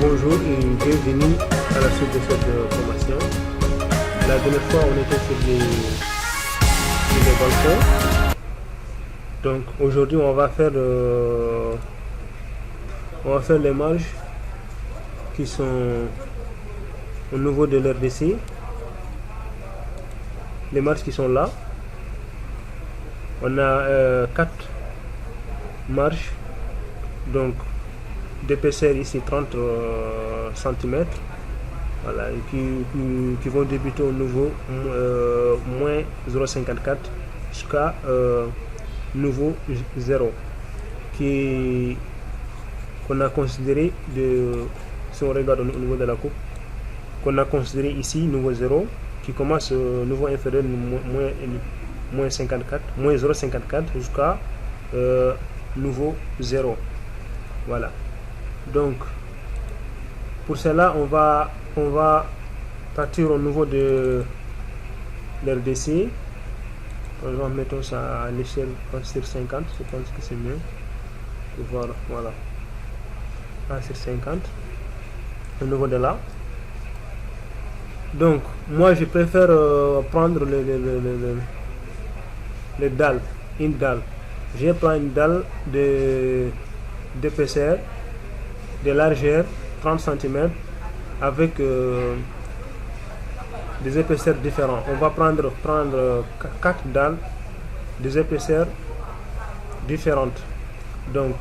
Bonjour et bienvenue à la suite de cette formation. La dernière fois, on était sur les balcons. Donc aujourd'hui, on va faire les marges qui sont au niveau de l'RDC. Les marges qui sont là. On a 4 marges. Donc d'épaisseur ici 30 cm, voilà, et qui vont débuter au niveau moins 0,54 jusqu'à nouveau 0 qu'on a considéré si on regarde au niveau de la coupe, qu'on a considéré ici nouveau 0 qui commence au niveau inférieur moins 54, moins 0,54 jusqu'à nouveau 0. Voilà. Donc pour cela on va partir au niveau de l'RDC. Par exemple, mettons ça à l'échelle sur 50, je pense que c'est mieux pour voir. Voilà, sur 50 au niveau de là. Donc moi je préfère prendre les dalles, une dalle. Je prends une dalle d'épaisseur, de largeur 30 cm avec des épaisseurs différentes. On va prendre 4 dalles des épaisseurs différentes, donc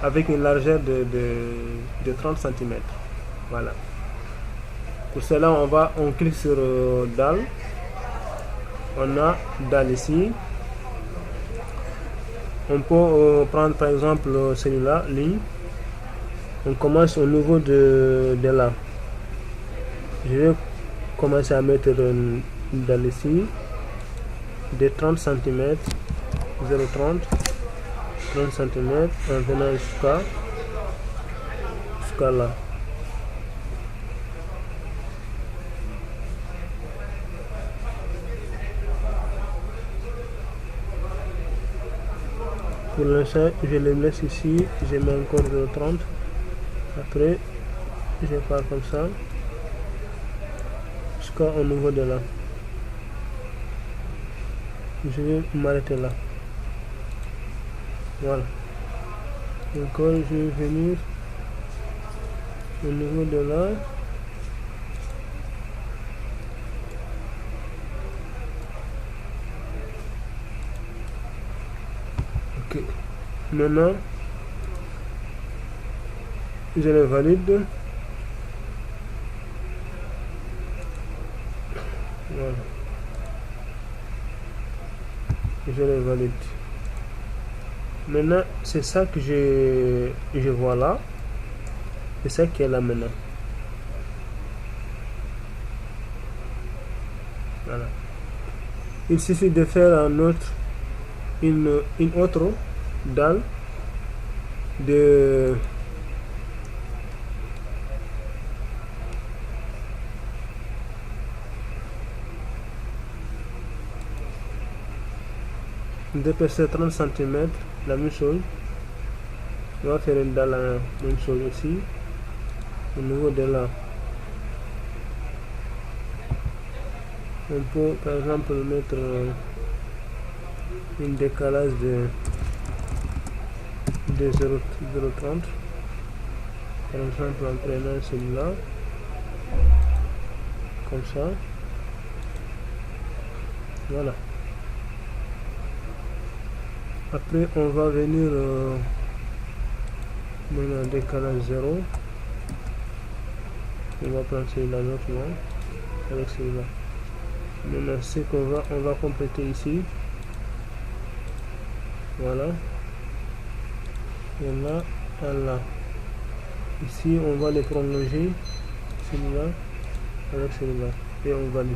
avec une largeur de 30 cm. Voilà. Pour cela on clique sur dalle. On a dalle ici. On peut prendre par exemple celui-là, ligne. On commence au niveau de là. Je vais commencer à mettre une dalle ici de 30 cm, 0,30, 30 cm en venant jusqu'à là. Pour l'instant, je les laisse ici, je mets encore 0,30. Après, je pars comme ça jusqu'au niveau de là. Je vais m'arrêter là. Voilà. Encore, je vais venir au niveau de là. Ok. Maintenant, je les valide. Voilà. Je les valide. Maintenant, c'est ça que je vois là. C'est ça qui est là maintenant. Voilà. Il suffit de faire une autre dalle d'épaisseur 30 cm, la même chose. On va faire une dalle la même chose aussi au niveau de là. On peut par exemple mettre un décalage de 0,30, par exemple en prenant celui-là comme ça. Voilà. Après on va venir dans un décalage 0. On va prendre celui-là autrement avec celui-là. Maintenant ce on va compléter ici. Voilà. Et là, à là. Ici on va les prolonger, celui-là avec celui-là, et on valide.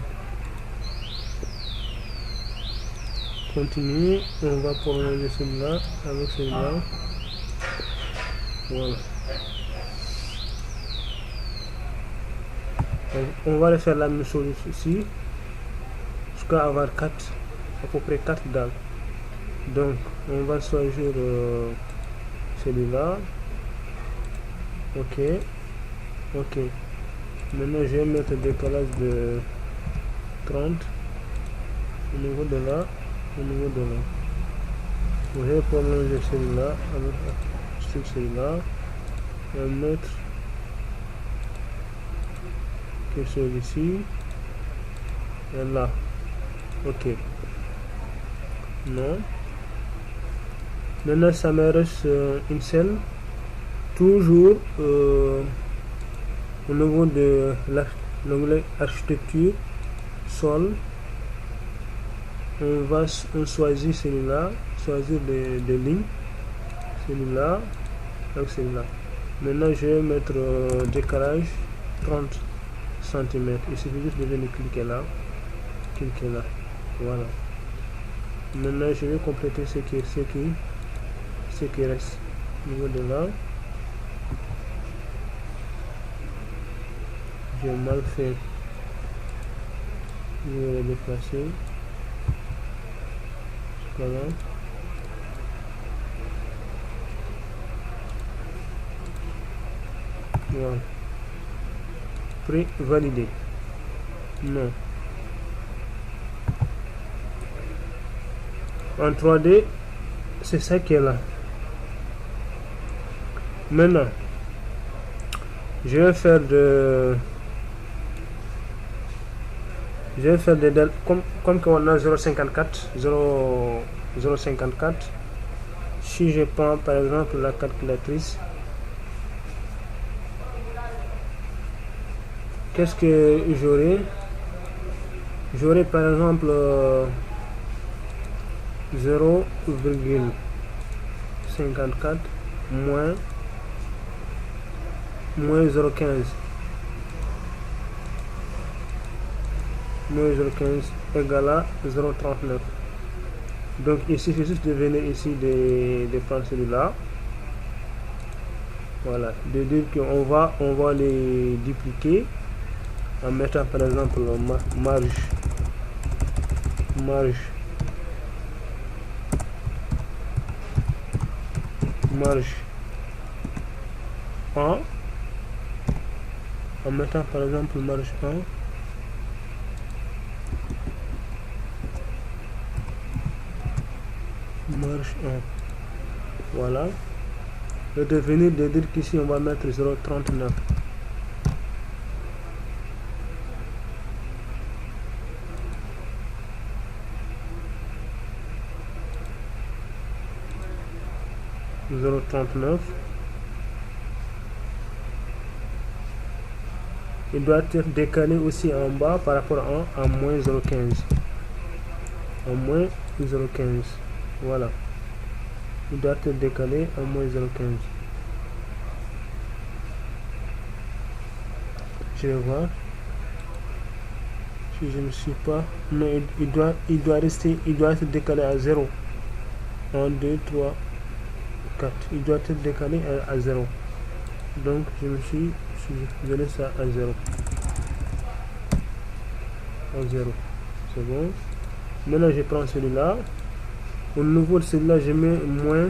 Continuer, on va prolonger celui-là avec celui-là. Voilà. On va faire la même chose ici jusqu'à avoir à peu près 4 dalles. Donc on va choisir celui-là. Ok. Ok. Maintenant, je vais mettre décalage de 30 au niveau de là, au niveau de là. Je vais prolonger celui-là sur celui-là. Je vais mettre quelque chose ici. Et là. Ok. Non. Maintenant, ça me reste une seule. Toujours au niveau de l'onglet architecture, sol, on choisit celui-là, choisir des lignes, celui-là, avec celui-là. Maintenant, je vais mettre décalage 30 cm. Il suffit juste de venir cliquer là, voilà. Maintenant, je vais compléter ce qui reste au niveau de là. J'ai mal fait. Je vais le déplacer. Voilà. Voilà. Prêt, validé. Non. En 3D, c'est ça qui est là. Maintenant, je vais faire des comme on a 0,54. Si je prends par exemple la calculatrice, qu'est-ce que j'aurai par exemple 0,54 moins 0,15 égale à 0,39. Donc il suffit juste de venir ici de prendre celui-là, voilà, de dire qu'on va les dupliquer en mettant par exemple marge 1, en mettant par exemple marge 1, voilà, et de venir de dire qu'ici on va mettre 0,39. Il doit être décalé aussi en bas par rapport à moins 0,15. En moins 0,15. Voilà. Il doit être décalé à moins 0,15. Je vais voir. Si je ne suis pas. Non, il doit être décalé à 0. 1, 2, 3, 4. Il doit être décalé à 0. Donc je donné ça à 0. C'est bon. Maintenant je prends celui-là. Au niveau de celui-là, je mets moins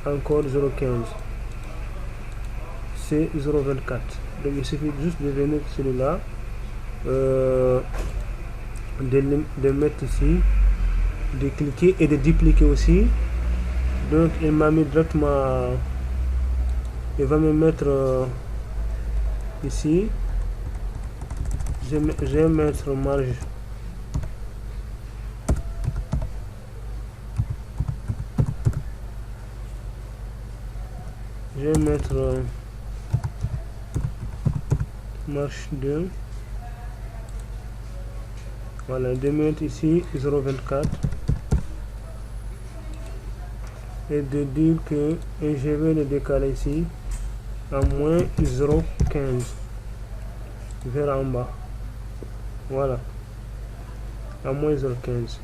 encore 0,15. C'est 0,24. Donc il suffit juste de venir celui-là, de mettre ici, de cliquer et de dupliquer aussi. Donc il m'a mis directement, il va me mettre ici. Je vais mettre marge 2. Voilà, de mettre ici 0,24 et de dire que je vais le décaler ici à moins 0,15 vers en bas. Voilà, à moins 0,15.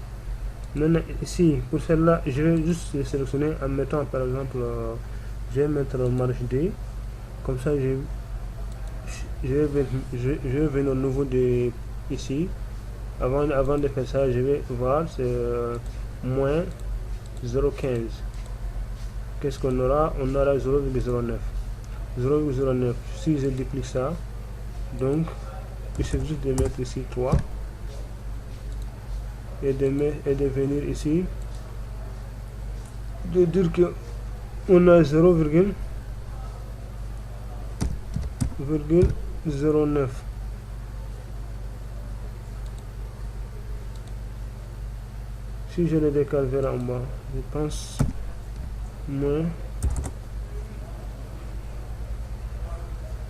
Maintenant ici pour celle-là, je vais juste le sélectionner en mettant par exemple, je vais mettre marge D, comme ça je vais venir au niveau de ici. Avant de faire ça, je vais voir, c'est moins 0,15. Qu'est-ce qu'on aura? On aura 0,09. 0,09. Si je duplique ça, donc il suffit juste de mettre ici 3 et de venir ici, de dire que on a 0,09. Si je le décale vers en bas, je pense moins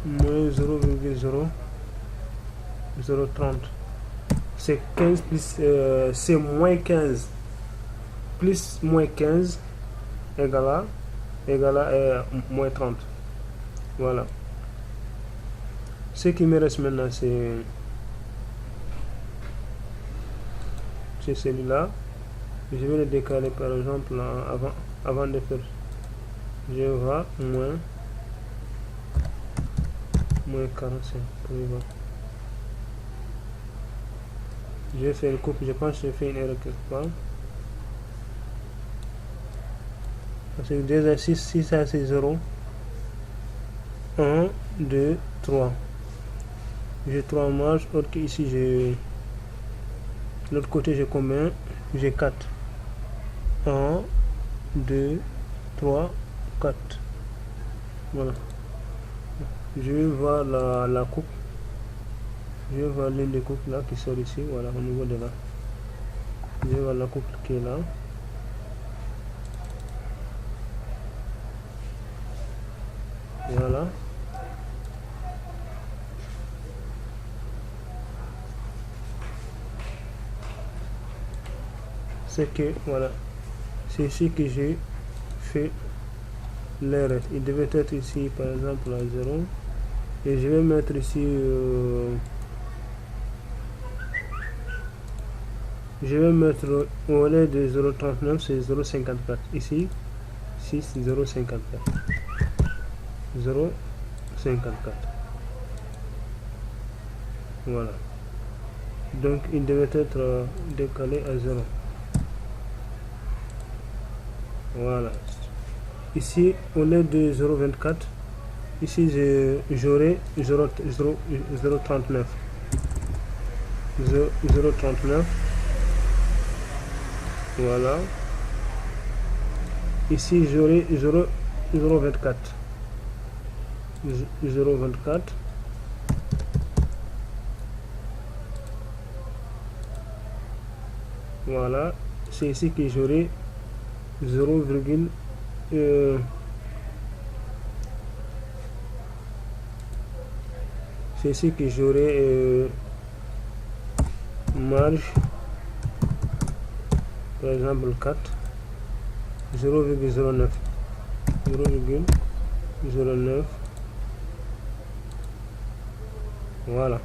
0,030. C'est 15 plus c'est moins 15 plus moins 15 égale à moins 30. Voilà. Ce qui me reste maintenant, c'est celui-là. Je vais le décaler par exemple avant de faire. Je vais moins 45 pour y voir. Je vais faire une coupe, je pense que j'ai fait une erreur quelque part. Parce que déjà, si ça c'est 0, 1, 2, 3. J'ai 3 marges, autre que ici j'ai. L'autre côté j'ai combien? J'ai 4. 1, 2, 3, 4. Voilà. Je vais voir la coupe. Je vais voir l'une des coupes là qui sort ici. Voilà, au niveau de là. Je vais voir la coupe qui est là. Voilà. C'est que, voilà. C'est ici que j'ai fait l'erreur. Il devait être ici, par exemple, à 0. Et je vais mettre ici... je vais mettre au lieu de 0,39, c'est 0,54. Ici, 6, 0,54. 0,54. Voilà. Donc, il devait être décalé à 0. Voilà. Ici, au lieu de 0,24, ici, j'aurai 0,39. 0,39. Voilà. Ici, j'aurai 0,24. 0,24. Voilà. C'est ici que j'aurai 0, c'est ici que j'aurai marge, par exemple 4, 0,09. 0,09. Voilà.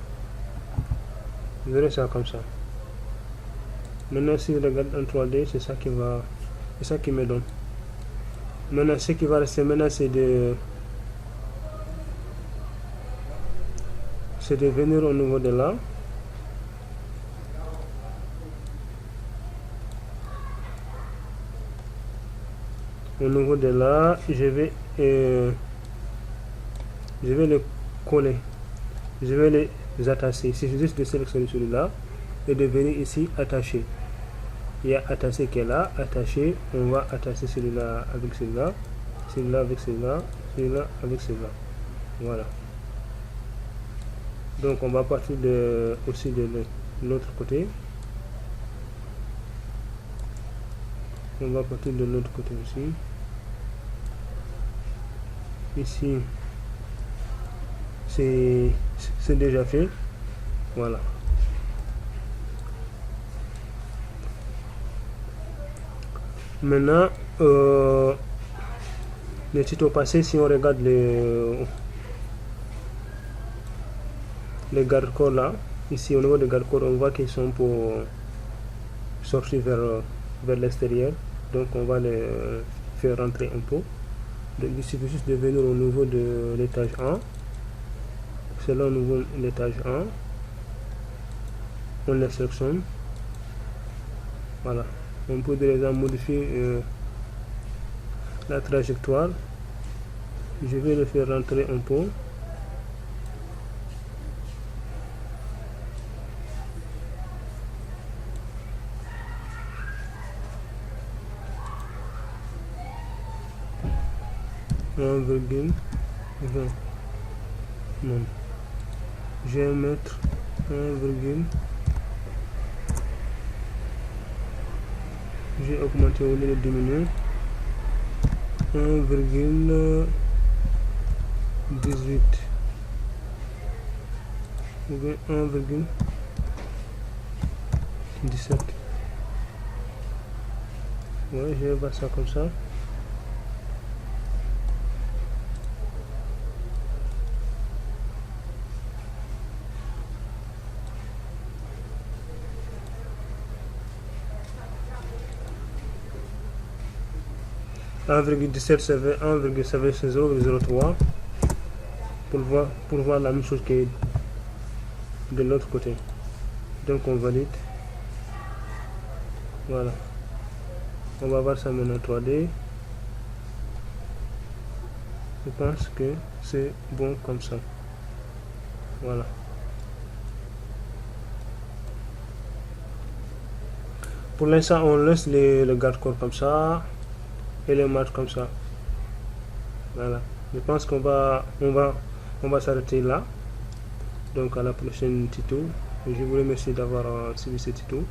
Vous verrez ça comme ça. Maintenant, si je regarde en 3D, c'est ça qui va, c'est ça qui me donne. Maintenant, ce qui va rester maintenant, c'est de venir au niveau de là. Au niveau de là, je vais les coller. Je vais les attacher. C'est juste de sélectionner celui-là et de venir ici attacher. Il y a attaché qui est là, attaché. On va attacher celui-là avec celui-là, celui-là avec celui-là, celui-là avec celui-là. Voilà. Donc on va partir aussi de l'autre côté. On va partir de l'autre côté aussi. Ici, c'est déjà fait. Voilà. Maintenant, le tuto passé, si on regarde les garde-corps là, ici au niveau des garde-corps, on voit qu'ils sont pour sortir vers l'extérieur. Donc on va les faire rentrer un peu. Donc il suffit juste de venir au niveau de l'étage 1. C'est là au niveau de l'étage 1. On les sélectionne. Voilà. On peut déjà modifier la trajectoire. Je vais le faire rentrer un peu. Un virgule 20. Non. Je vais mettre 1, j'ai augmenté au lieu de diminuer 1,18 ou bien 1,17. Ouais, je vais faire ça comme ça. Un virgule 17, ça fait 0,03 pour voir la même chose que de l'autre côté. Donc on valide. Voilà. On va voir ça maintenant en 3D. Je pense que c'est bon comme ça. Voilà. Pour l'instant, on laisse le garde-corps comme ça et les matchs comme ça. Voilà. Je pense qu'on va s'arrêter là. Donc à la prochaine tuto. Je vous remercie d'avoir suivi ce tuto.